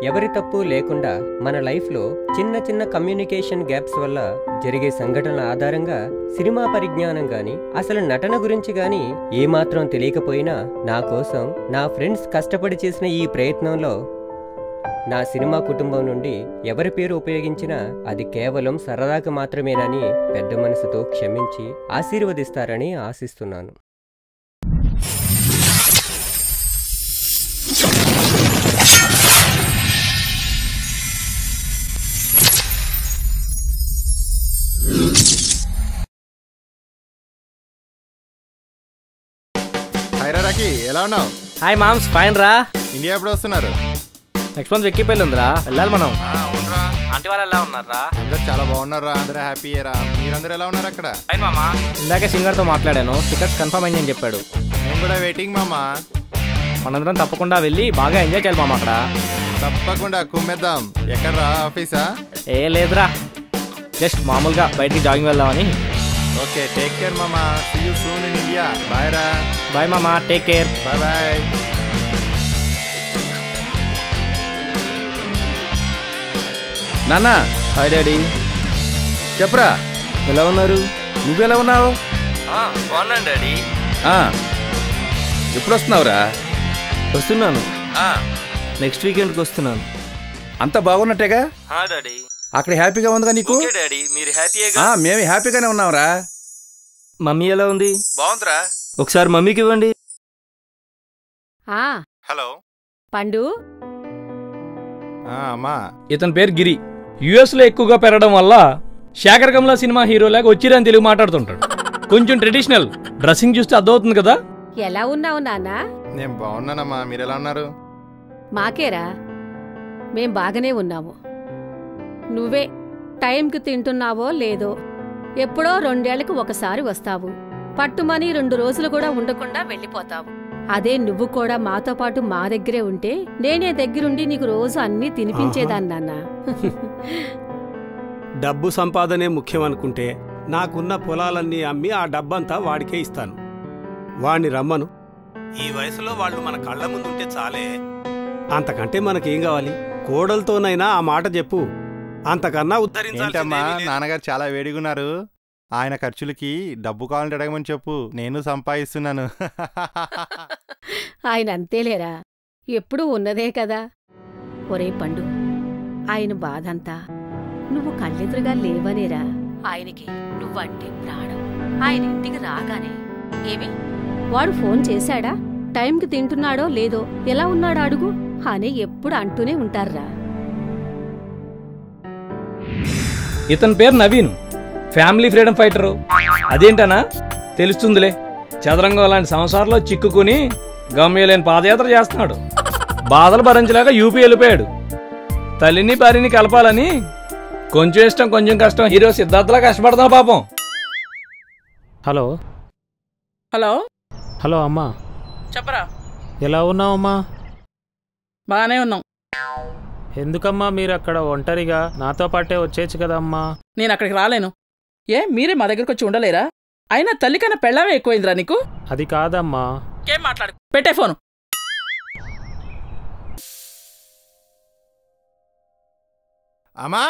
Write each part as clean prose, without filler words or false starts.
ఎవరి తప్పు లేకుండా మన లైఫ్లో చిన్న చిన్న కమ్యూనికేషన్ గ్యాప్స్ వల్ల జరిగే సంఘటనల ఆధారంగా సినిమా పరిజ్ఞానం గాని అసలు నటన గురించి గాని ఏమాత్రం తెలియకపోయినా నా కోసం నా ఫ్రెండ్స్ కష్టపడి చేసిన ఈ ప్రయత్నంలో నా సినిమా కుటుంబం నుండి ఎవరి పేరు ఉపయోగించినా అది కేవలం సరదాగా మాత్రమేనని పెద్ద మనసుతో క్షమించి ఆశీర్వదిస్తారని ఆశిస్తున్నాను. హాయ్ రాకి, ఎలా ఉన్నావు? హాయ్ మామ్స్, ఫైన్ రా. ఇండియా ఎప్పుడు వస్తున్నారు? నెక్స్ట్ మంత్ వెక్కిపోయి ఉందిరా, వెళ్ళాలి మనం. ఆంటీ వాళ్ళు ఎలా ఉన్నారా? అందరు చాలా బాగున్నారా? అందరూ హ్యాపీయరా? మీరందరూ ఎలా ఉన్నారు అక్కడ? ఫైన్ మామా. ఇందాకే సింగర్తో మాట్లాడాను, టికెట్స్ కన్ఫర్మ్ అయిందని చెప్పాడు. నేను కూడా వెయిటింగ్ మామా. మనందరం తప్పకుండా వెళ్ళి బాగా ఎంజాయ్ చేయాలి మామ అక్కడ. తప్పకుండా కుమ్మేద్దాం. ఎక్కడరా, ఆఫీసా? ఏ లేదురా, జస్ట్ మామూలుగా బయటికి జాగింగ్ వెళ్దామని. ఓకే, టేక్ కేర్ మామా. See you soon in India. Bye రా. బాయ్ మామా, టేక్ కేర్. Bye bye. నాన్నా. Hi daddy. చెప్పరా, ఎలా ఉన్నారు? నువ్వెలా ఉన్నావు? బాగున్నాను డాడీ. ఎప్పుడు వస్తున్నావురా? వస్తున్నాను, నెక్స్ట్ వీకెండ్కి వస్తున్నాను. అంతా బాగున్నట్టేగా? డాడీ. అక్కడ హ్యాపీగా ఉందిగా నీకు? డాడీ, మీరు హ్యాపీగా? మేము హ్యాపీగానే ఉన్నావురా. మమ్మీ ఎలా ఉంది? బాగుందిరా. ఒకసారి మమ్మీకి ఇవ్వండి. హలో పండు. అమ్మా. ఇతని పేరు గిరి. యుఎస్లో ఎక్కువగా పెరగడం వల్ల శేఖర్ కమలా సినిమా హీరోలాగా వచ్చిరాని తెలుగు మాట్లాడుతుంటాడు. కొంచెం ట్రెడిషనల్ డ్రెస్సింగ్ చూస్తే అర్థమవుతుంది కదా. ఎలా ఉన్నావు నాన్న? నేను బాగున్నానమ్మా, మీరు ఎలా ఉన్నారు? మాకేరా, మేం బాగానే ఉన్నాము. నువ్వే టైంకి తింటున్నావో లేదో, ఎప్పుడో 2 ఏళ్లకు ఒకసారి వస్తావు, పట్టుమని 2 రోజులు కూడా ఉండకుండా వెళ్ళిపోతావు. అదే నువ్వు కూడా మాతో పాటు మా దగ్గరే ఉంటే నేనే దగ్గరుండి నీకు రోజు అన్నీ తినిపించేదాన్ని నాన్న. డబ్బు సంపాదనే ముఖ్యమనుకుంటే నాకున్న పొలాలన్నీ అమ్మి ఆ డబ్బంతా వాడికే ఇస్తాను. వాణ్ణి రమ్మను. ఈ వయసులో వాళ్ళు మన కళ్ళ ముందుంటే చాలే. అంతకంటే మనకేం కావాలి? కోడలతోనైనా ఆ మాట చెప్పు. అంతకన్నా ఏంటమ్మా, నాన్నగారు చాలా వేడిగున్నారు. ఆయన ఖర్చులకి డబ్బు కావాలంటే అడగమని చెప్పు, నేను సంపాదిస్తున్నాను. ఆయన అంతేలేరా, ఎప్పుడూ ఉన్నదే కదా. ఒరే పండు, ఆయన బాధంతా నువ్వు కళ్ళెదురుగా లేవనేరా. ఆయనకి నువ్వంటే ప్రాణం. ఆయన ఇంటికి రాగానే ఏమి వాడు ఫోన్ చేశాడా, టైంకి తింటున్నాడో లేదో, ఎలా ఉన్నాడో అడుగు అని ఎప్పుడు అంటూనే ఉంటారా. ఇతని పేరు నవీన్, ఫ్యామిలీ ఫ్రీడమ్ ఫైటరు. అదేంటనా తెలుస్తుందిలే. చదరంగం లాంటి సంసారంలో చిక్కుకుని గమ్యలేని పాదయాత్ర చేస్తున్నాడు. బాధలు భరించలేక యూపీ వెళ్ళిపోయాడు. తల్లిని భార్యని కలపాలని కొంచెం ఇష్టం కొంచెం కష్టం హీరో సిద్ధార్థలా కష్టపడతాడు పాపం. హలో హలో హలో అమ్మా. చెప్పరా. ఎలా ఉన్నావమ్మా? బాగానే ఉన్నాం. ఎందుకమ్మా మీరు అక్కడ ఒంటరిగా? నాతో పాటే వచ్చేచ్చు కదమ్మా. నేను అక్కడికి రాలేను. మీరే మా దగ్గరకు వచ్చి ఉండలేరా? అయినా తల్లికన్నా పెళ్ళామే ఎక్కువైందిరా నీకు. అది కాదమ్మా. ఏం మాట్లాడు, పెట్టే ఫోను. అమ్మా.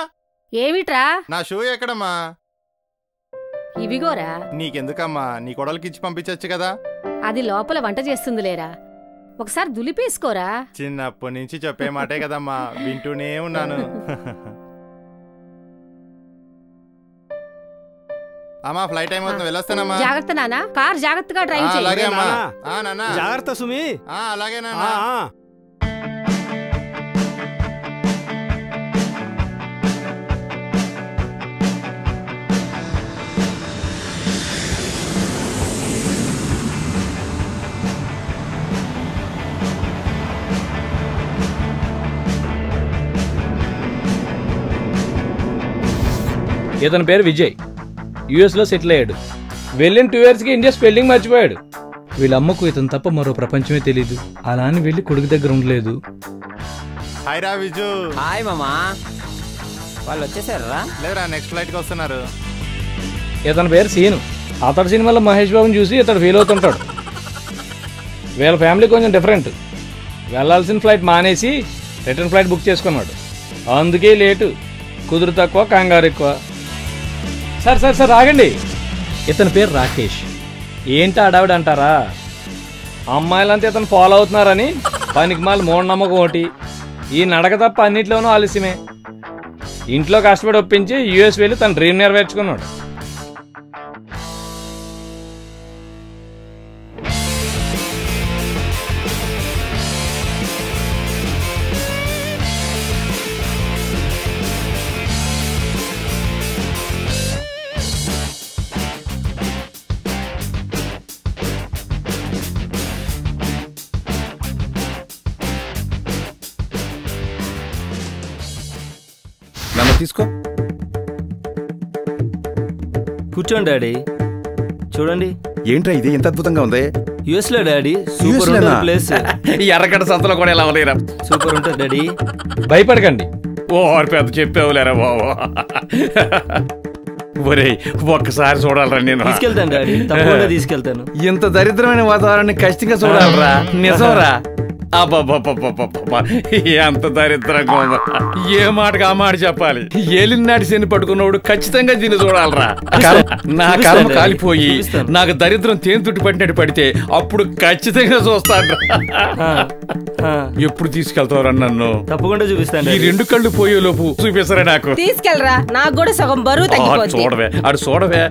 ఏమిట్రా? నా షూ ఎక్కడమ్మా? ఇవిగోరా. నీకెందుకమ్మా, నీ కొడలకి ఇచ్చి పంపించచ్చు కదా. అది లోపల వంట చేస్తుందిలేరా, ఒకసారి దులిపేసుకోరా. చిన్నప్పటి నుంచి చెప్పే మాటే కదమ్మా, వింటూనే ఉన్నాను. అమ్మా, ఫ్లైట్ టైం అవుతుంది, వెళ్ళొస్తానమ్మా. జాగ్రత్త నాన్న, కార్ జాగ్రత్తగా డ్రైవ్ చేయి. అలాగే అమ్మా. జాగ్రత్త సుమి. అలాగే నాన్న. ఇతని పేరు విజయ్, యుఎస్లో సెటిల్ అయ్యాడు. వెళ్ళిన 2 yearsకి ఇండియా స్పెల్లింగ్ మర్చిపోయాడు. వీళ్ళమ్మకు ఇతను తప్ప మరో ప్రపంచమే తెలీదు. అలా అని వెళ్ళి కొడుకు దగ్గర ఉండలేదు. హాయ్ రా విజు. హాయ్ మామా. వాళ్ళు వచ్చేసారా? లేరా, నెక్స్ట్ ఫ్లైట్కి వస్తున్నారు. ఇతని పేరు సీను. అతడి సినిమాలో మహేష్ బాబుని చూసి ఇతడు ఫీల్ అవుతుంటాడు. వీళ్ళ ఫ్యామిలీ కొంచెం డిఫరెంట్. వెళ్లాల్సిన ఫ్లైట్ మానేసి రిటర్న్ ఫ్లైట్ బుక్ చేసుకున్నాడు. అందుకే లేటు. కుదురు తక్కువ, కంగారు ఎక్కువ. సార్ సార్ సార్ ఆగండి. ఇతని పేరు రాకేష్. ఏంటి అడావిడ అంటారా? అమ్మాయిలంతా ఇతను ఫాలో అవుతున్నారని పనికి మాలి మూఢనమ్మకం ఒకటి. ఈ నడక తప్ప అన్నింటిలోనూ ఆలస్యమే. ఇంట్లో కష్టపడి ఒప్పించి యూఎస్ వెళ్ళి తన డ్రీమ్ నెరవేర్చుకున్నాడు. తీసుకో, కూర్చోండి డాడీ. చూడండి. ఏంట్రా ఇది ఎంత అద్భుతంగా ఉంది? యుఎస్ లో డాడీ. సూపర్ ఉంటుంది ప్లేస్. ఎర్రగడ్డ సంతలో కూడా ఎలా ఉన్నాయిరా? సూపర్ ఉంటుంది డాడీ. భయపడకండి. ఓ పెద్ద చెప్పేవులేరా బాబు. ఒరేయ్ ఒక్కసారి చూడాలరా నేను. తీసుకెళ్తాను డాడీ, తప్పకుండా తీసుకెళ్తాను. ఇంత దరిద్రమైన వాతావరణాన్ని ఖచ్చితంగా చూడాలరా. నిజంరా. అబ్బా ఎంత దరిద్రంగా ఉందా. ఏ మాటకు ఆ మాట చెప్పాలి. ఏలినాటి శని పట్టుకున్నవాడు ఖచ్చితంగా దీన్ని చూడాలరా. నా కర్మ కాలిపోయి నాకు దరిద్రం తేనె తుట్టి పట్టినట్టు పడితే అప్పుడు ఖచ్చితంగా చూస్తాను. ఎప్పుడు తీసుకెళ్తావురా నన్ను? తప్పకుండా చూపిస్తాను. ఈ రెండు కళ్ళు పోయే లోపు చూపిస్తారా నాకు? తీసుకెళ్ళరా, నాకు కూడా సగం బరువు తగ్గిపోద్ది. చూడవే అడు చూడవే.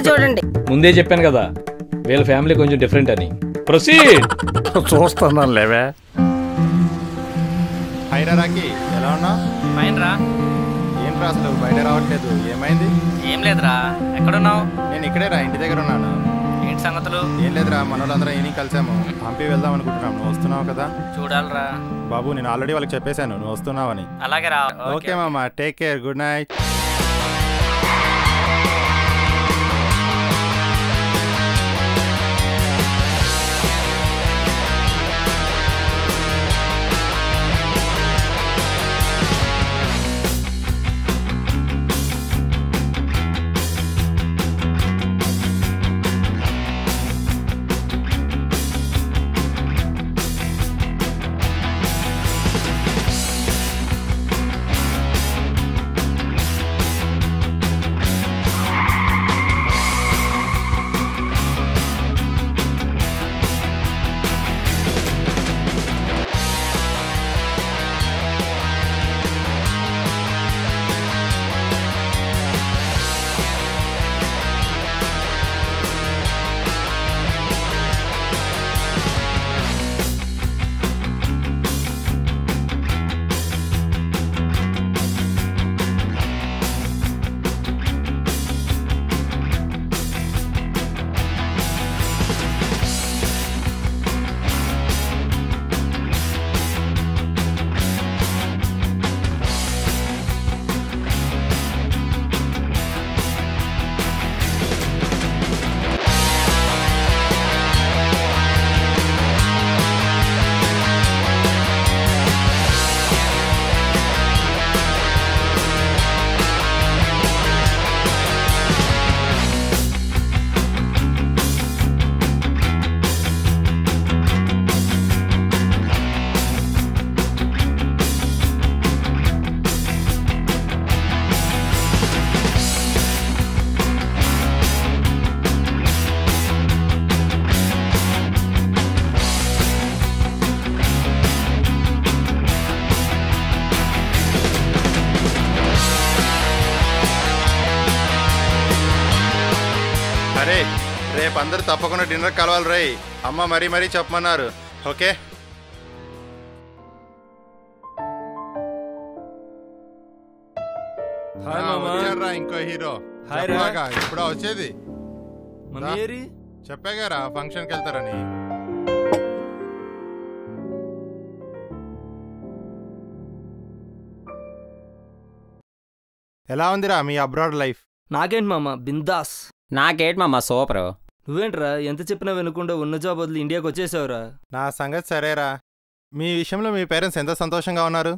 చూడండి. ముందే చెప్పాను కదా వీళ్ళ ఫ్యామిలీ కొంచెం డిఫరెంట్ అని. ప్రొసీడ్. చూస్తున్నాను లేవే. హైరా రాకి, ఎలా ఉన్నావు? ఫైన్ రా. ఏంట్రా అసలు బయట రావట్లేదు, ఏమైంది? ఏం లేదురా. ఎక్కడున్నావు? నేను ఇక్కడే రా, ఇంటి దగ్గర ఉన్నాను. ఏంటి సంగతులు? ఏం లేదురా, మనోళ్ళందరం ఈయన కలిసాము. హంపి వెళ్దాం అనుకుంటున్నాం. నువ్వు వస్తున్నావు కదా? చూడాలరా బాబు, నేను ఆల్రెడీ వాళ్ళకి చెప్పేశాను నువ్వు వస్తున్నావని. అలాగే రా. ఓకే మామ, టేక్ కేర్, గుడ్ నైట్. అరే రేపు అందరూ తప్పకుండా డిన్నర్ కలవాలి రే. అమ్మ మరీ మరీ చెప్పమన్నారు. ఓకే వచ్చారా ఇంకో హీరో? ఇప్పుడు వచ్చేది చెప్పాగారా ఫంక్షన్కి వెళ్తారని. ఎలా ఉందిరా మీ అబ్రాడ్ లైఫ్? నాకేంటి మామ బిందాస్. నాకేంటి మామ సూపర్. నువ్వేంట్రా ఎంత చెప్పినా వినకుండా ఉన్న జాబ్ వదిలి ఇండియాకి వచ్చేసావురా. నా సంగతి సరేరా. మీ విషయంలో మీ పేరెంట్స్ ఎంత సంతోషంగా ఉన్నారు?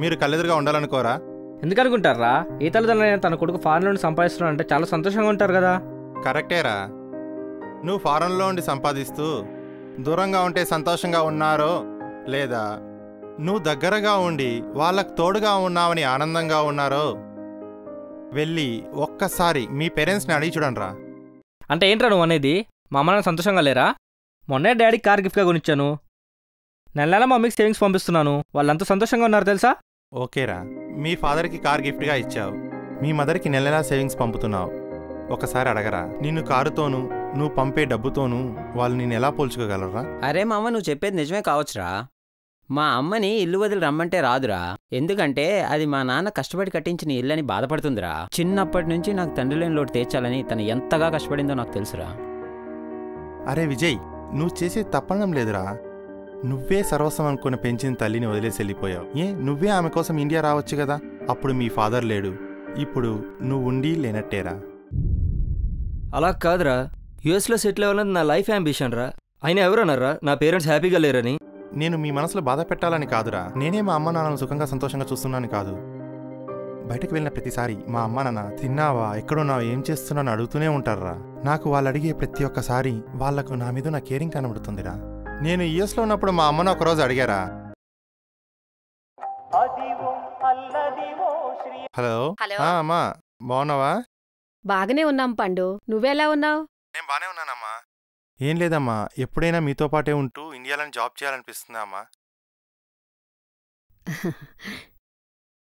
మీరు కళ్ళెదురుగా ఉండాలనుకోరా? ఎందుకనుకుంటారా? ఈ తల్లిదండ్రులైన తన కొడుకు ఫారెన్ నుండి సంపాదిస్తున్నాడు అంటే చాలా సంతోషంగా ఉంటారు కదా. కరెక్టేరా. నువ్వు ఫారెన్లో ఉండి సంపాదిస్తూ దూరంగా ఉంటే సంతోషంగా ఉన్నారో లేదా నువ్వు దగ్గరగా ఉండి వాళ్ళకు తోడుగా ఉన్నావని ఆనందంగా ఉన్నారో వెళ్ళి ఒక్కసారి మీ పేరెంట్స్ని అడిగి చూడండిరా. అంటే ఏంట్రా నువ్వు అనేది? మా అమ్మ నాన్న సంతోషంగా లేరా? మొన్నే డాడీకి కార్ గిఫ్ట్గా కొనిచ్చాను. నెల నెల మమ్మీకి సేవింగ్స్ పంపిస్తున్నాను. వాళ్ళంతా సంతోషంగా ఉన్నారు తెలుసా? ఓకేరా, మీ ఫాదర్కి కార్ గిఫ్ట్గా ఇచ్చావు, మీ మదర్కి నెల నెలా సేవింగ్స్ పంపుతున్నావు. ఒకసారి అడగరా, నిన్ను కారుతోనూ నువ్వు పంపే డబ్బుతోనూ వాళ్ళు నేను ఎలా పోల్చుకోగలరా? అరే మామ, నువ్వు చెప్పేది నిజమే కావచ్చురా. మా అమ్మని ఇల్లు వదిలి రమ్మంటే రాదురా. ఎందుకంటే అది మా నాన్న కష్టపడి కట్టించిన ఇల్లని బాధపడుతుందిరా. చిన్నప్పటి నుంచి నాకు తండ్రి లేని లోటు తీర్చాలని తను ఎంతగా కష్టపడిందో నాకు తెలుసురా. అరే విజయ్, నువ్వు చేసేది తప్పడం లేదురా. నువ్వే సర్వస్వం అనుకుని పెంచిన తల్లిని వదిలేసి వెళ్ళిపోయావు. నువ్వే ఆమె కోసం ఇండియా రావచ్చు కదా. అప్పుడు మీ ఫాదర్ లేడు, ఇప్పుడు నువ్వు ఉండి లేనట్టేరా. అలా కాదురా, యుఎస్లో సెటిల్ అవ్వాలని నా లైఫ్ అంబిషన్ రా. అయినా ఎవరన్నారా నా పేరెంట్స్ హ్యాపీగా లేరని? నేను మీ మనసులో బాధ పెట్టాలని కాదురా. నేనే మా అమ్మ నాన్నను సుఖంగా సంతోషంగా చూస్తున్నాను కాదు. బయటకు వెళ్ళిన ప్రతిసారి మా అమ్మ నాన్న తిన్నావా, ఎక్కడున్నావా, ఏం చేస్తున్నావు అడుగుతూనే ఉంటారా. నాకు వాళ్ళు అడిగే ప్రతి ఒక్కసారి వాళ్లకు నా మీద నా కేరింగ్ కనబడుతుందిరా. నేను యుఎస్లో ఉన్నప్పుడు మా అమ్మను ఒకరోజు అడిగారా, హలో అమ్మా బాగున్నావా? బాగానే ఉన్నాం పండు, నువ్వెలా ఉన్నావు? నేను బానే ఉన్నానమ్మా. ఏం లేదమ్మా, ఎప్పుడైనా మీతో పాటే ఉంటూ ఇండియాలో జాబ్ చేయాలనిపిస్తుందా అమ్మా?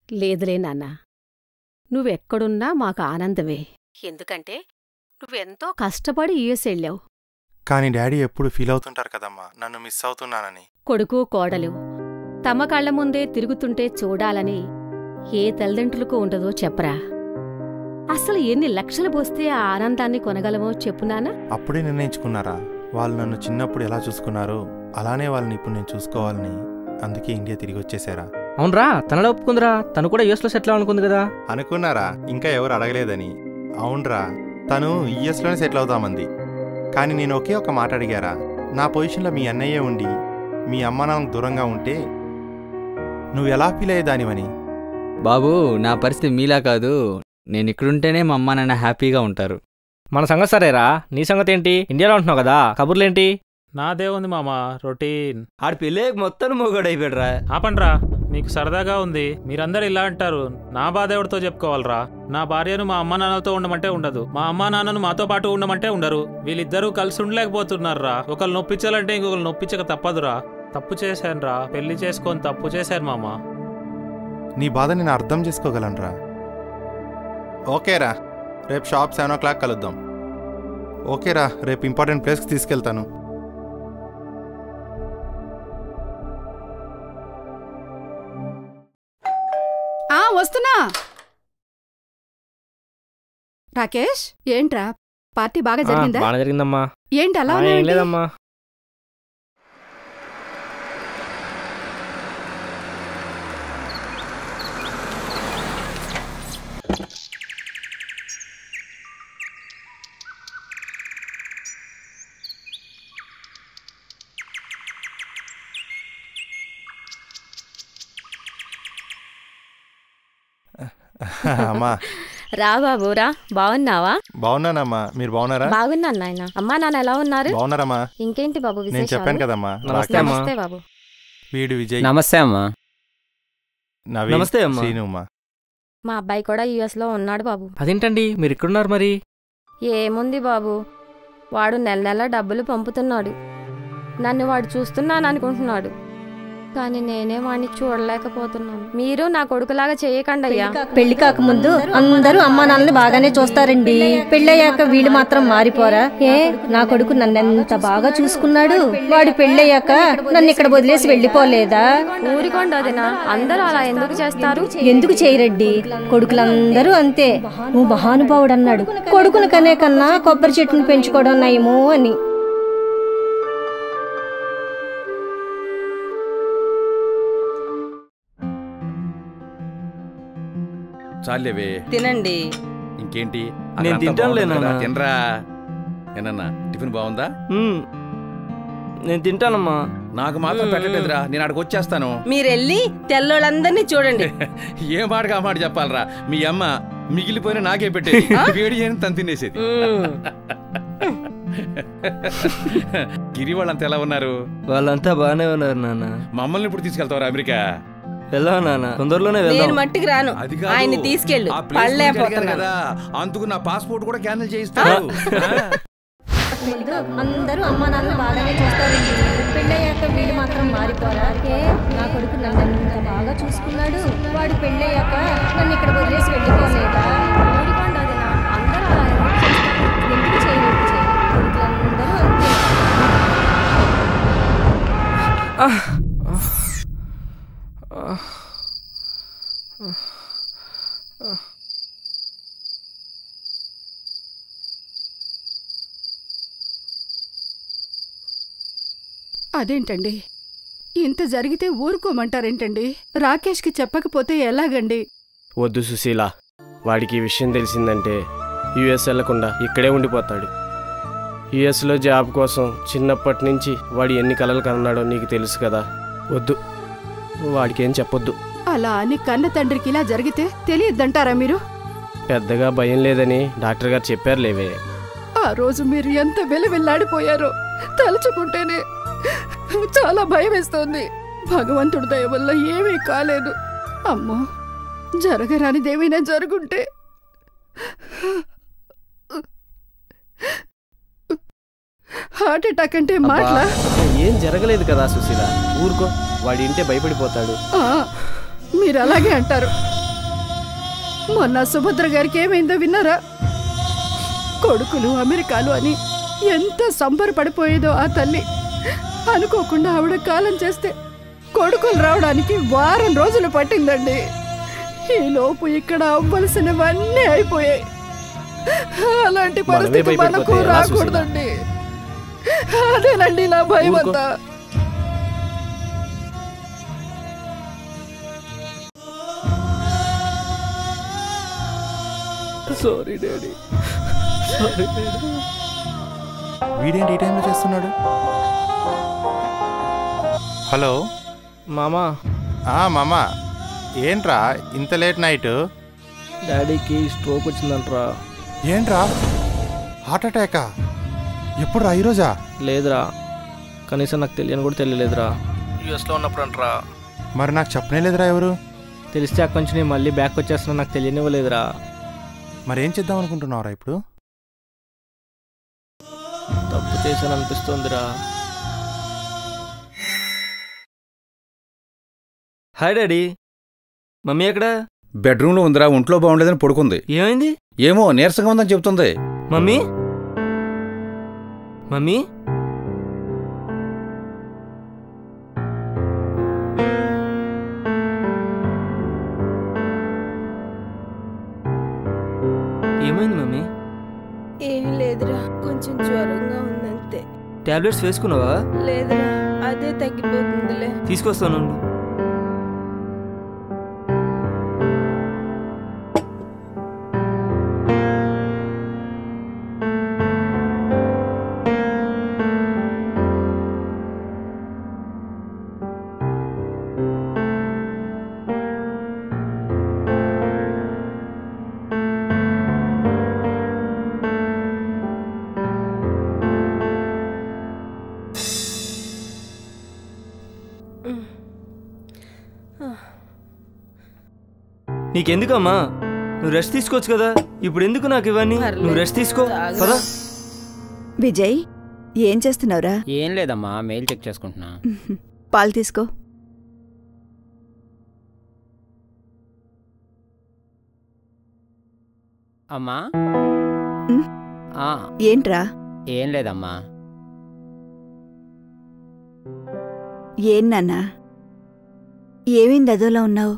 లేదులే నాన్న, నువ్వెక్కడున్నా మాకు ఆనందమే. ఎందుకంటే నువ్వెంతో కష్టపడి యుఎస్ వెళ్ళావు. కానీ డాడీ ఎప్పుడు ఫీల్ అవుతుంటారు కదమ్మా నన్ను మిస్ అవుతున్నానని. కొడుకు కోడలు తమ కళ్ల ముందే తిరుగుతుంటే చూడాలని ఏ తల్లిదండ్రులకు ఉండదో చెప్పరా. అసలు ఎన్ని లక్షలు పోస్తే ఆ ఆనందాన్ని కొనగలమో చెప్పునానా? అప్పుడే నిర్ణయించుకున్నారా? వాళ్ళు నన్ను చిన్నప్పుడు ఎలా చూసుకున్నారో అలానే వాళ్ళని ఇప్పుడు నేను చూసుకోవాలని. అందుకే ఇండియా తిరిగి వచ్చేసారా. అవునరా, తనలో ఒప్పుకుందిరా. తను కూడా యుఎస్లో సెటిల్ అవ్వాలనుకుంది కదా. అనుకున్నారా? ఇంకా ఎవరు అడగలేదని. అవునరా, తను యుఎస్లోనే సెటిల్ అవుతామంది. కానీ నేను ఒకే ఒక మాట అడిగారా, నా పొజిషన్లో మీ అన్నయ్యే ఉండి మీ అమ్మ నాన్నకు దూరంగా ఉంటే నువ్వు ఎలా ఫీల్ అయ్యేదానివని. బాబు, నా పరిస్థితి మీలా కాదు. నేను ఇక్కడుంటేనే మా అమ్మ నాన్న హ్యాపీగా ఉంటారు. మన సంగతి సరేరా, నీ సంగతి ఏంటి? ఇండియాలో ఉంటున్నావు కదా, కబుర్లేంటి? నాదే ఉంది మామ, రొటీన్. ఆడి పెళ్ళేకి మొత్తం మొగడైపోయాడురా. ఆపండ్రా, మీకు సరదాగా ఉంది. మీరందరూ ఇలా అంటారు, నా బాధ ఎవరితో చెప్పుకోవాలరా? నా భార్యను మా అమ్మ నాన్నతో ఉండమంటే ఉండదు, మా అమ్మ నాన్నను మాతో పాటు ఉండమంటే ఉండరు. వీళ్ళిద్దరూ కలిసి ఉండలేకపోతున్నారా. ఒకళ్ళు నొప్పించాలంటే ఇంకొకరు నొప్పించక తప్పదురా. తప్పు చేశానురా, పెళ్లి చేసుకొని తప్పు చేశాను మామ. నీ బాధ నేను అర్థం చేసుకోగలనురా. ఓకేరా, రేపు షాప్ 7 o'clock కలుద్దాం. ఓకేరా, రేపు ఇంపార్టెంట్ ప్లేస్కి తీసుకెళ్తాను. వస్తున్నా. రాకేష్, ఏంట్రా పార్టీ బాగా జరిగిందా? బాగా జరిగిందమ్మా. ఏంటి అలా లేదమ్మా. అమ్మా రా బాబు రా, బాగున్నావా? బాగున్నానమ్మా, మీరు బాగున్నారా? బాగున్నాను నాయన. అమ్మా నాన్న ఎలా ఉన్నారు? బాగున్నారమ్మా. ఇంకేంటి బాబు నేను విశేషాలు? చెప్పాను కదమ్మా. నమస్తే బాబు. వీడు విజయ్. నమస్తే అమ్మా. నమస్తే అమ్మా. శ్రీనుమ్మా. మా అబ్బాయి కూడా యుఎస్ లో ఉన్నాడు బాబు. అదేంటండి మీరు ఇక్కడున్నారు మరి? ఏముంది బాబు, వాడు నెల నెల డబ్బులు పంపుతున్నాడు. నన్ను వాడు చూస్తున్నాననుకుంటున్నాడు, కానీ నేనే వాడిని చూడలేకపోతున్నాను. మీరు నా కొడుకులాగా చేయకండి అయ్యా. పెళ్లి కాకముందు అందరూ అమ్మా నాన్నని బాగానే చూస్తారండి. పెళ్ళయ్యాక వీళ్ళు మాత్రం మారిపోరా? నా కొడుకు నన్నెంత బాగా చూసుకున్నాడు. వాడు పెళ్ళయ్యాక నన్ను ఇక్కడ వదిలేసి వెళ్ళిపోలేదా? ఊరికోండి వదినా, అందరూ అలా ఎందుకు చేస్తారు? ఎందుకు చేయరండి? కొడుకులందరూ అంతే. ఓ మహానుభావుడు అన్నాడు, కొడుకును కనే కన్నా కొబ్బరి చెట్టును పెంచుకోవడం నయమో అని. చాలేవే తినండి. ఇంకేంటి? నేను తింటానులేనా. తినరా. ఏనన్నా టిఫిన్ బాగుందా? నేను తింటానమ్మా. నాకు మాత్రం పెట్టలేదురా, నేను అక్కడికి వచ్చేస్తాను. మీరెళ్ళి తెల్లోళ్ళందరినీ చూడండి. ఏ మాటగా ఆ మాట చెప్పాలరా? మీ అమ్మ మిగిలిపోయిన నాకే పెట్టేది, వేడి చేయని తను తినేసేది. గిరి వాళ్ళంతా ఎలా ఉన్నారు? వాళ్ళంతా బాగానే ఉన్నారు నాన్న. మమ్మల్ని ఇప్పుడు తీసుకెళ్తావు అమెరికా? వెళ్దాం నాన్న, తొందరలోనే నేను వెళ్దాం. మట్టికి రాను, అది కాదు. ఆయన్ని తీసుకెళ్ళు. ఆ ప్లేస్ గురించి అడిగారు కదా, అందుకు నా పాస్పోర్ట్ కూడా క్యాన్సిల్ చేయిస్తాను. అందరూ అమ్మా నాన్న బాగానే చూస్తారండి. పెళ్ళయ్యాక వీడు మాత్రం మారిపోరా? నా కొడుకు నన్ను ఎంత బాగా చూసుకున్నాడు. వాడు పెళ్ళయ్యాక నన్ను ఇక్కడ వదిలేసి వెళ్ళిపోలేదా? అందరూ అలా ఎందుకు చేయలేదు? కొడుకులందరూ అంతే. అదేంటండి, ఇంత జరిగితే ఊరుకోమంటారేంటండి? రాకేష్కి చెప్పకపోతే ఎలాగండి? వద్దు సుశీల, వాడికి ఈ విషయం తెలిసిందంటే యుఎస్ వెళ్లకుండా ఇక్కడే ఉండిపోతాడు. యుఎస్లో జాబ్ కోసం చిన్నప్పటి నుంచి వాడు ఎన్ని కలలు కన్నాడో నీకు తెలుసు కదా. వద్దు, వాడికేం చెప్పొద్దు. అలా అని కన్న తండ్రికి ఇలా జరిగితే తెలియద్దంటారా మీరు? పెద్దగా భయం లేదని డాక్టర్ గారు చెప్పారు లేవే. ఆ రోజు మీరు ఎంత వెలువెల్లాడిపోయారో తలుచుకుంటేనే చాలా భయం వేస్తోంది. భగవంతుడి దయ వల్ల ఏమీ కాలేదు. అమ్మో, జరగరానిదేమైనా జరుగుంటే. హార్ట్ అటాక్ అంటే మాటలా? ఏం జరగలేదు కదా సుశీల, ఊరుకో. వాడి ఇంటే భయపడిపోతాడు. మీరు అలాగే అంటారు. మొన్న సుభద్ర గారికి ఏమైందో విన్నారా? కొడుకులు అమెరికాలు అని ఎంత సంబరపడిపోయేదో ఆ తల్లి. అనుకోకుండా ఆవిడ కాలం చేస్తే కొడుకులు రావడానికి వారం రోజులు పట్టిందండి. ఈలోపు ఇక్కడ అవ్వలసినవన్నీ అయిపోయాయి. అలాంటి పరిస్థితి మనకు రాకూడదండి. అదేనండి నా భయం అంతా. Sorry daddy. వీడేంటి ఈ టైంలో చేస్తున్నాడు? హలో మామా. మామా, ఏంట్రా ఇంత లేట్ నైట్? డాడీకి స్ట్రోక్ వచ్చిందంట్రా. ఏంట్రా, హార్ట్ అటాకా? ఎప్పుడురా? ఈరోజా? లేదురా, కనీసం నాకు తెలియని కూడా తెలియలేదురా. యూఎస్లో ఉన్నప్పుడు అంటరా. మరి నాకు చెప్పనే లేదురా. ఎవరు? తెలిస్తే అక్కడి నుంచి నేను మళ్ళీ బ్యాక్ వచ్చేస్తున్నా, నాకు తెలియనివ్వలేదురా. మరేం చేద్దాం అనుకుంటున్నావురా ఇప్పుడు? తప్పు చేశాను అనిపిస్తోందిరా. Hi daddy. మమ్మీ ఎక్కడ? బెడ్రూమ్లో ఉందిరా, ఒంట్లో బాగుండేదని పడుకుంది. ఏమైంది? ఏమో నీరసంగా ఉందని చెప్తుంది. మమ్మీ, మమ్మీ, ఏమైంది మమ్మీ? ఏం లేదురా, కొంచెం జ్వరంగా ఉందంతే. టాబ్లెట్స్ వేసుకున్నావా? లేదురా, అదే తగ్గిపోతుందిలే. తీసుకొస్తాను. నీకెందుకమ్మా? నువ్వు రెస్ట్ తీసుకోవచ్చు కదా. ఇప్పుడు ఎందుకు నాకు ఇవన్నీ? నువ్వు రెస్ట్ తీసుకో కదా. విజయ్, ఏం చేస్తున్నావురా? ఏం లేదమ్మా, మెయిల్ చెక్ చేసుకుంటున్నా. పాలు తీసుకో. అమ్మా. ఏంట్రా? ఏం లేదమ్మా. ఏం నాన్నా, ఏమైంది అదోలా ఉన్నావు?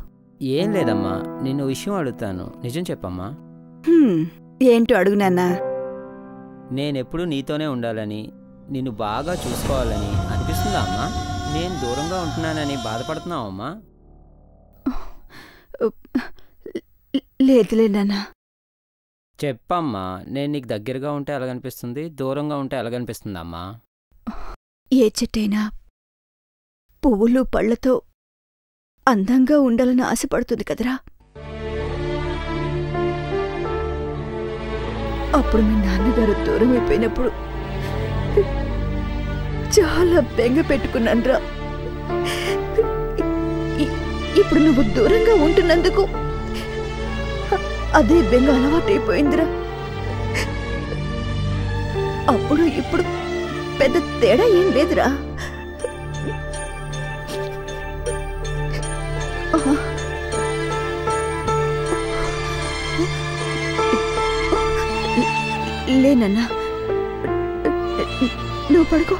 ఏం లేదమ్మా, నిన్ను విషయం అడుగుతాను, నిజం చెప్పమ్మా. ఏంటో అడుగు నాన్నా. నేనెప్పుడు నీతోనే ఉండాలని, నిన్ను బాగా చూసుకోవాలని అనిపిస్తుందా అమ్మా? నేను దూరంగా ఉంటున్నానని బాధపడుతున్నావమ్మా? లేదులే నాన్నా. చెప్పమ్మా, నేను నీకు దగ్గరగా ఉంటే ఎలాగనిపిస్తుంది, దూరంగా ఉంటే ఎలాగనిపిస్తుందమ్మా? ఏ చెట్టైనా పువ్వులు పళ్లతో అందంగా ఉండాలని ఆశపడుతుంది కదరా. అప్పుడు మీ నాన్నగారు దూరం అయిపోయినప్పుడు చాలా బెంగ పెట్టుకున్నానురా. ఇప్పుడు నువ్వు దూరంగా ఉంటున్నందుకు అదే బెంగ అలవాటైపోయిందిరా. అప్పుడు ఇప్పుడు పెద్ద తేడా ఏం లేదురా. లేనన్నా, నువ్వు పడుకో.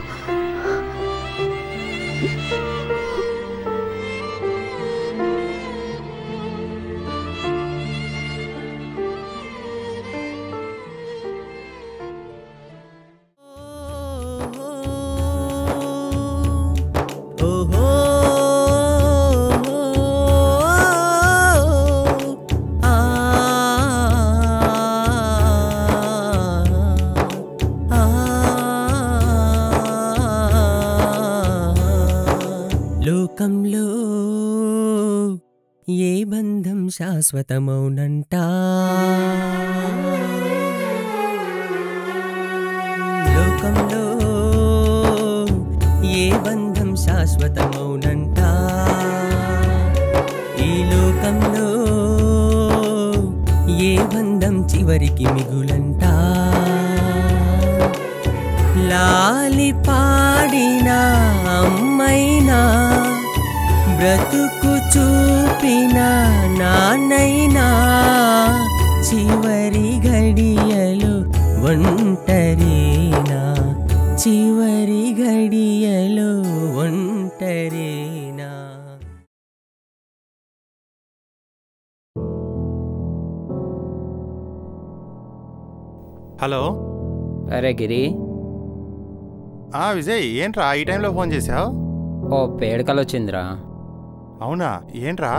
లోకంలో ఏ బంధం శాశ్వతమౌనంట, లోకంలో ఏ బంధం శాశ్వతమౌనంట, ఈ లోకంలో ఏ బంధం చివరికి మిగులంట, లాలి పాడిన అమ్మైనా బ్రతుకు చూపిన నాన్నైనా చివరి గడియలు ఒంటరినా, చివరి గడియలు ఒంటరినా. హలో. అరే గిరి. విజయ్, ఏంట్రా ఈ టైంలో ఫోన్ చేసావు? ఓ పేడకలు వచ్చిందిరా. అవునా, ఏంట్రా?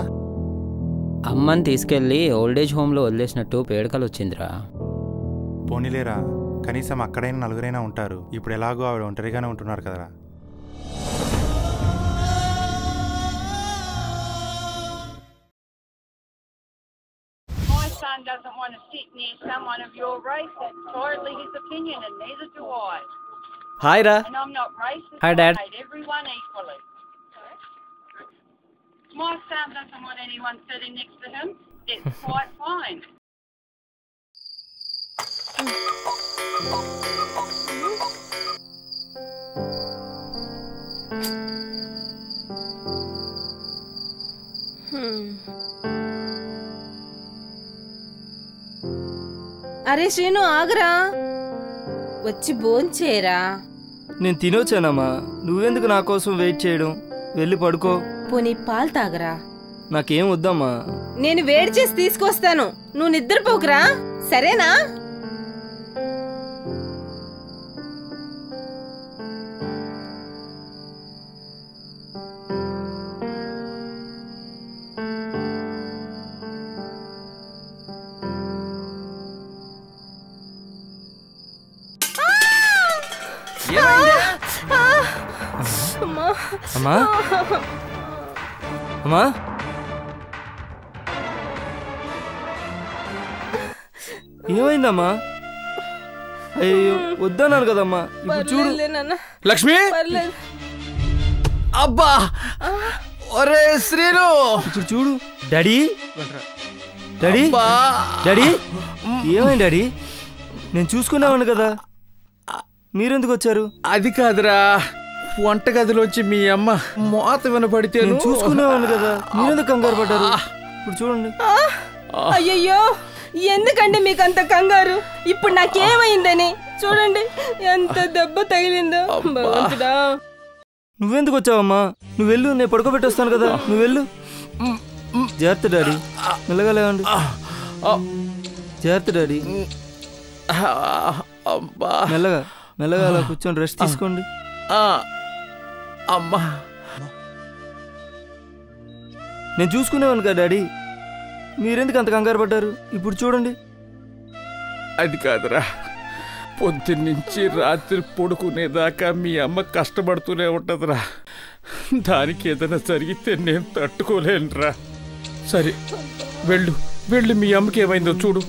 అమ్మని తీసుకెళ్ళి ఓల్డేజ్ హోమ్లో వదిలేసినట్టు పేడకలు వచ్చిందిరా. పోనీలేరా, కనీసం అక్కడైనా నలుగురైనా ఉంటారు. ఇప్పుడు ఎలాగో ఆవిడ ఒంటరిగానే ఉంటున్నారు కదరా. Son doesn't want to sit near someone of your race. That's totally his opinion, and neither do I. Hi, Ra. And I'm not racist. Hi, Dad. I hate everyone equally. My son doesn't want anyone sitting next to him. It's quite fine. అరే శ్రీను, ఆగరా, వచ్చి భోంచేరా. నేను తినొచ్చానమ్మా, నువ్వెందుకు నా కోసం wait చేయడం? వెళ్ళి పడుకో. పోనీ పాలు తాగరా. నాకేం వద్దమ్మా. నేను వేడి చేసి తీసుకొస్తాను, నువ్వు నిద్రపోకురా, సరేనా? అమ్మా, అమ్మా, ఏమైందమ్మా? అయ్యో, వద్దన్నాను కదమ్మా. ఇప్పుడు చూడు. లక్ష్మి, అబ్బా, ఒరే శ్రీను, ఇప్పుడు చూడు. డాడీ, డాడీ, డాడీ, ఏమైంది డాడీ? నేను చూసుకున్నాను కదా, మీరెందుకు వచ్చారు? అది కాదురా, వంటగదిలోంచి మీ అమ్మ మోత వినపడితే చూసుకునేవాను కదా, మీరెందుకు కంగారు పడ్డారు? ఇప్పుడు చూడండి. అయ్యయ్యో, ఎందుకండి మీకు అంత కంగారు? ఇప్పుడు నాకేమైందని చూడండి, ఎంత దెబ్బ తగిలిందో. భగవంతుడా, నువ్వెందుకు వచ్చావమ్మా? నువ్వు వెళ్ళు, నేను పడుకోబెట్టేస్తాను కదా, నువ్వు వెళ్ళు. జాగ్రత్త డాడీ, మెల్లగా లేవండి. జాగ్రత్త డాడీ, మెల్లగా మెల్లగా అలా కూర్చొని రెస్ట్ తీసుకోండి. అమ్మా, నేను చూసుకునేవాను కదా డాడీ, మీరెందుకు అంత కంగారు పడ్డారు? ఇప్పుడు చూడండి. అది కాదురా, పొద్దున్నుంచి రాత్రి పడుకునేదాకా మీ అమ్మ కష్టపడుతూనే ఉంటదిరా. దానికి ఏదైనా జరిగితే నేను తట్టుకోలేనురా. సరే, వెళ్ళు వెళ్ళు, మీ అమ్మకి ఏమైందో చూడు.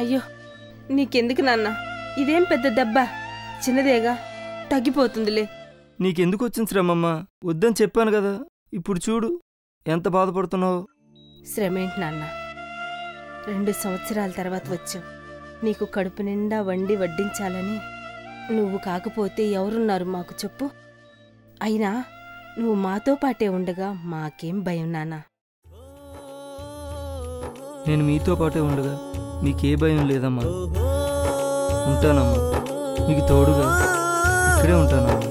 అయ్యో నీకెందుకు నాన్న, ఇదేం పెద్ద దెబ్బ, చిన్నదేగా, తగ్గిపోతుందిలే. నీకెందుకు వచ్చింది శ్రమమ్మ? వద్దని చెప్పాను కదా, ఇప్పుడు చూడు ఎంత బాధపడుతున్నావు. శ్రమేంటి నాన్న, 2 సంవత్సరాల తర్వాత వచ్చావు. నీకు కడుపు నిండా వండి వడ్డించాలని. నువ్వు కాకపోతే ఎవరున్నారు మాకు చెప్పు? అయినా నువ్వు మాతో పాటే ఉండగా మాకేం భయం నాన్న. నేను మీతో పాటే ఉండగా మీకే భయం లేదమ్మా. ఉంటానమ్మా, మీకు తోడుగా ఇక్కడే ఉంటానమ్మా.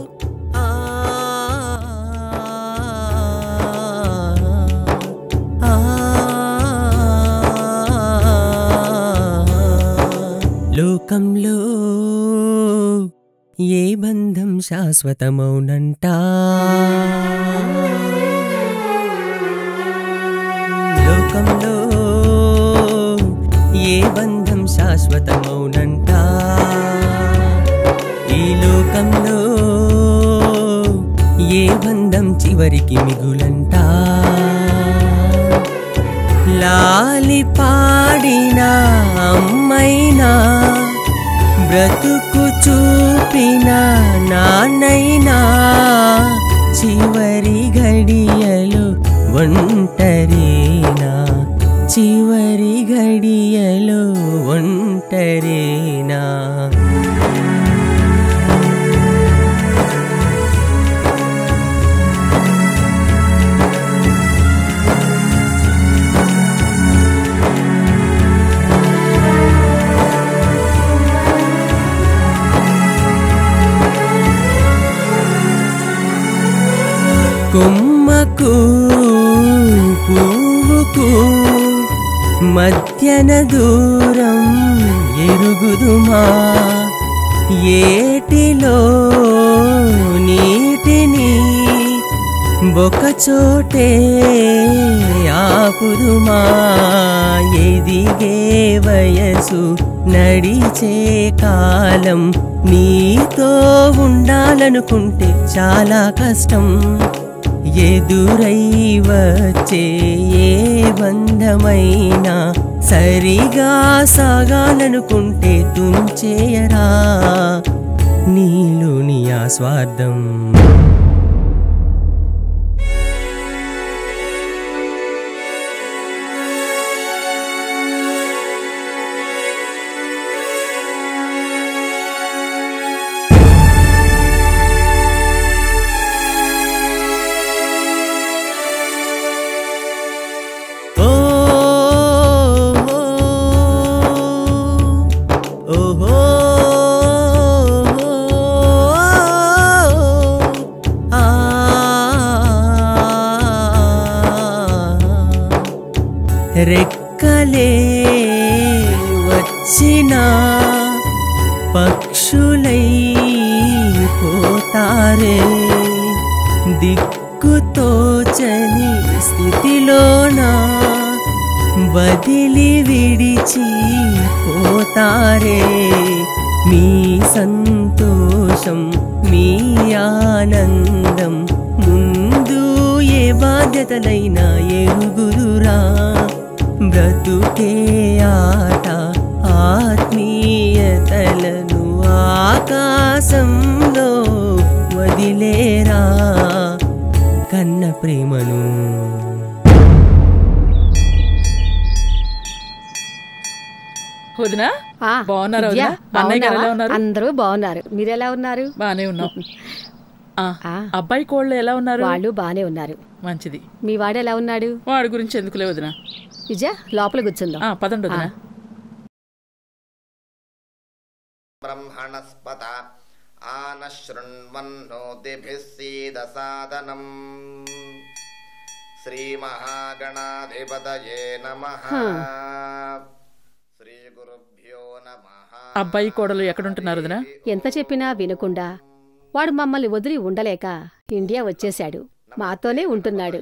లోకంలో ఏ బంధం శాశ్వతమౌనంట, లోకంలో ఏ బంధం శాశ్వతమౌనంట, ఈ లోకంలో ఏ బంధం చివరికి మిగులంట. లాలి పాడిన అమ్మైనా, బ్రతుకు చూపిన నాన్నైనా, చివరి గడియలు ఒంటరినా, చివరి గడియలు ఒంటరినా. కొమ్మకు పువ్వుకు మధ్యన దూరం ఎరుగుదుమా, ఏటిలో నీటిని ఒకచోటే ఆపుదుమా, ఎదిగే వయసు నడిచే కాలం నీతో ఉండాలనుకుంటే చాలా కష్టం. ఎదురై వచ్చే ఏ బంధమైనా సరిగా సాగాలనుకుంటే తుంచేయరా నీలోని ఆ స్వార్థం. రెక్కలే వచ్చిన పక్షులై పోతారే, దిక్కుతోచని స్థితిలోనా వదిలి విడిచి పోతారే. మీ సంతోషం మీ ఆనందం ముందు ఏ బాధ్యతలైనా ఎరుగుదురా. బ్రతుకే ఆట ఆత్మీయతలను ఆకాశంలో వదిలేరా కన్న ప్రేమను. వదినా బాగున్నారా? అన్నయ్య గారు ఎలా ఉన్నారు? అందరూ బాగున్నారు. మీరెలా ఉన్నారు? బానే ఉన్నాం. అబ్బాయి కోళ్ళు ఎలా ఉన్నారు? వాళ్ళు బానే ఉన్నారు. మంచిది. మీ వాడు ఎలా ఉన్నాడు? వాడి గురించి ఎందుకులే వదినా. విజయ లోపల కూర్చుందాం. పదండి వదినా. బ్రహ్మణస్పత ఆనశృణ్వన్నోతిభిః సీదసాదనం. శ్రీ మహాగణాధిపతయే నమః. శ్రీ గురుభ్యో నమః. అబ్బాయి కోడలు ఎక్కడుంటున్నారు వదినా? ఎంత చెప్పినా వినకుండా వాడు మమ్మల్ని వదిలి ఉండలేక ఇండియా వచ్చేశాడు. మాతోనే ఉంటున్నాడు.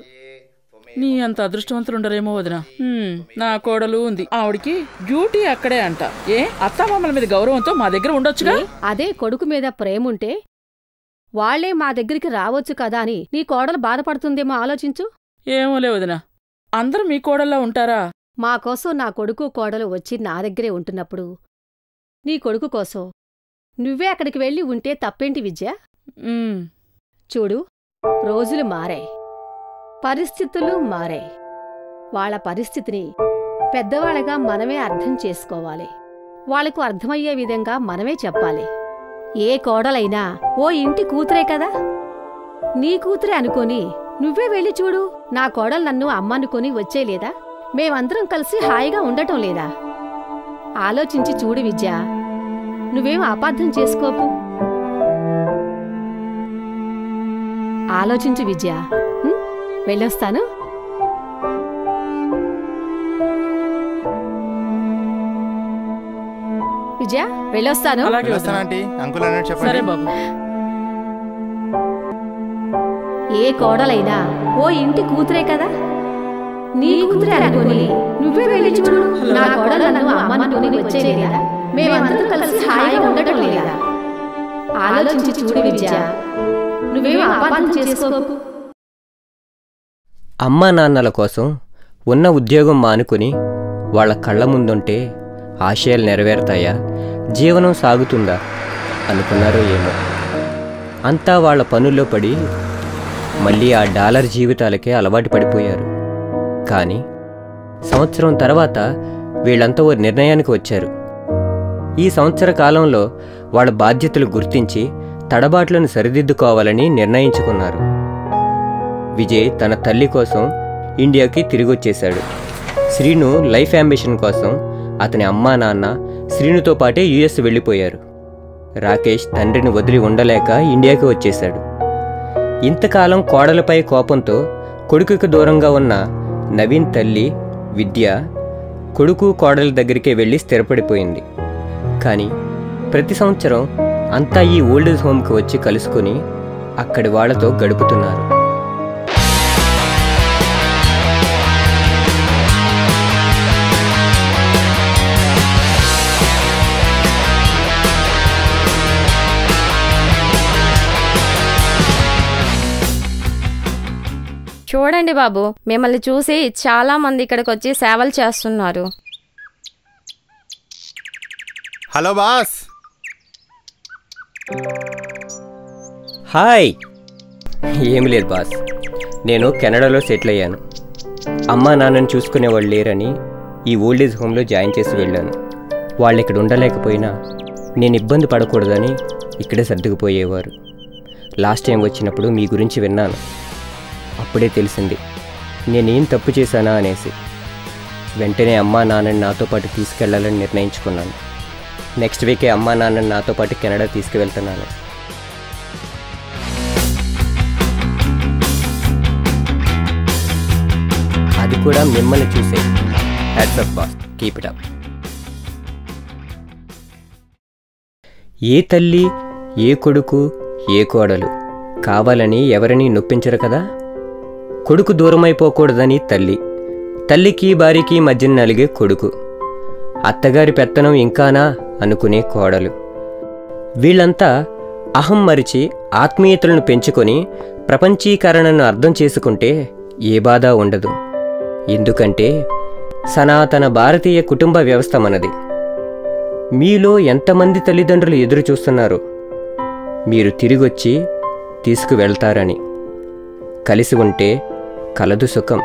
నీ అంత అదృష్టవంతులుండరేమో వదినా. నా కోడలు ఉంది, ఆవిడికి డ్యూటీ అక్కడే అంట. ఏ అత్తామామల మీద గౌరవంతో మా దగ్గర ఉండొచ్చుగా. అదే కొడుకు మీద ప్రేముంటే వాళ్లే మా దగ్గరికి రావచ్చు కదా అని నీ కోడలు బాధపడుతుందేమో ఆలోచించు. ఏమోలే వదినా, అందరూ మీ కోడల్లా ఉంటారా? మా కోసం నా కొడుకు కోడలు వచ్చి నా దగ్గరే ఉంటున్నప్పుడు నీ కొడుకు కోసం నువ్వే అక్కడికి వెళ్ళి ఉంటే తప్పేంటి విద్య? చూడు, రోజులు మారాయి, పరిస్థితులు మారాయి. వాళ్ళ పరిస్థితిని పెద్దవాళ్ళగా మనమే అర్థం చేసుకోవాలి. వాళ్లకు అర్థమయ్యే విధంగా మనమే చెప్పాలి. ఏ కోడలైనా ఓ ఇంటి కూతురే కదా, నీ కూతురే అనుకొని నువ్వే వెళ్ళి చూడు. నా కోడలు నన్ను అమ్మనుకొని వచ్చేలేదా? మేమందరం కలిసి హాయిగా ఉండటం లేదా? ఆలోచించి చూడు విద్య, నువ్వేం అపార్థం చేసుకోకు. ఆలోచించు విద్య. వెళ్ళొస్తాను. విద్య, వెళ్ళొస్తాను. అంకుల్ అన్నట్టు చెప్పండి. ఏ కోడలైనా ఓ ఇంటి కూతురే కదా, నీ కూతురే అనుకొని నువ్వే వెళ్ళి చూడు. నా కోడలు నన్ను అమ్మనుకొని వచ్చేలేదా? మేమందరం కలిసి హాయిగా ఉండటం లేదా? ఆలోచించి చూడు విద్య, నువ్వేం అపార్థం చేసుకోకు. అమ్మా నాన్నల కోసం ఉన్న ఉద్యోగం మానుకుని వాళ్ళ కళ్ళ ముందుంటే ఆశయాలు నెరవేరుతాయా, జీవనం సాగుతుందా అనుకున్నారో ఏమో. అంతా వాళ్ళ పనుల్లో పడి మళ్ళీ ఆ డాలర్ జీవితాలకే అలవాటు పడిపోయారు. కానీ సంవత్సరం తర్వాత వీళ్ళంతా ఓ నిర్ణయానికి వచ్చారు. ఈ సంవత్సర కాలంలో వాళ్ళ బాధ్యతలు గుర్తించి తడబాట్లను సరిదిద్దుకోవాలని నిర్ణయించుకున్నారు. విజయ్ తన తల్లి కోసం ఇండియాకి తిరిగొచ్చేశాడు. శ్రీను లైఫ్ అంబిషన్ కోసం అతని అమ్మా నాన్న శ్రీనుతో పాటే యుఎస్ వెళ్ళిపోయారు. రాకేష్ తండ్రిని వదిలి ఉండలేక ఇండియాకి వచ్చేశాడు. ఇంతకాలం కోడలపై కోపంతో కొడుకుకు దూరంగా ఉన్న నవీన్ తల్లి విద్య కొడుకు కోడల దగ్గరికే వెళ్ళి స్థిరపడిపోయింది. కానీ ప్రతి సంవత్సరం అంతా ఈ ఓల్డేజ్ హోమ్కి వచ్చి కలుసుకుని అక్కడి వాళ్లతో గడుపుతున్నారు. చూడండి బాబు, మిమ్మల్ని చూసి చాలా మంది ఇక్కడికి వచ్చి సేవలు చేస్తున్నారు. Hello boss. హాయ్. ఏమి లేదు బాస్, నేను కెనడాలో సెటిల్ అయ్యాను. అమ్మా నాన్నని చూసుకునేవాళ్ళు లేరని ఈ ఓల్డేజ్ హోమ్లో జాయిన్ చేసి వెళ్ళాను. వాళ్ళు ఇక్కడ ఉండలేకపోయినా నేను ఇబ్బంది పడకూడదని ఇక్కడే సర్దుకుపోయేవారు. లాస్ట్ టైం వచ్చినప్పుడు మీ గురించి విన్నాను. అప్పుడే తెలిసింది నేనేం తప్పు చేశానా అనేసి. వెంటనే అమ్మా నాన్నని నాతో పాటు తీసుకెళ్లాలని నిర్ణయించుకున్నాను. నెక్స్ట్ వీకే అమ్మా నాన్నని నాతో పాటు కెనడా తీసుకువెళ్తున్నాను. అది కూడా మిమ్మల్ని చూసే. Hats off boss, keep it up. ఏ తల్లి, ఏ కొడుకు, ఏ కోడలు కావాలని ఎవరినీ నొప్పించరు కదా. కొడుకు దూరమైపోకూడదని తల్లి, తల్లికి భార్యకి మధ్యన నలిగే కొడుకు, అత్తగారి పెత్తనం ఇంకానా అనుకునే కోడలు. వీళ్ళంతా అహం మరిచి ఆత్మీయతలను పెంచుకొని ప్రపంచీకరణను అర్థం చేసుకుంటే ఏ బాధ ఉండదు. ఎందుకంటే సనాతన భారతీయ కుటుంబ వ్యవస్థ మనది. మీలో ఎంతమంది తల్లిదండ్రులు ఎదురు చూస్తున్నారో మీరు తిరిగొచ్చి తీసుకువెళ్తారని. కలిసి ఉంటే కలదు సుఖం.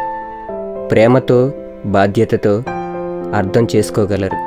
ప్రేమతో బాధ్యతతో అర్థం చేసుకోగలరు.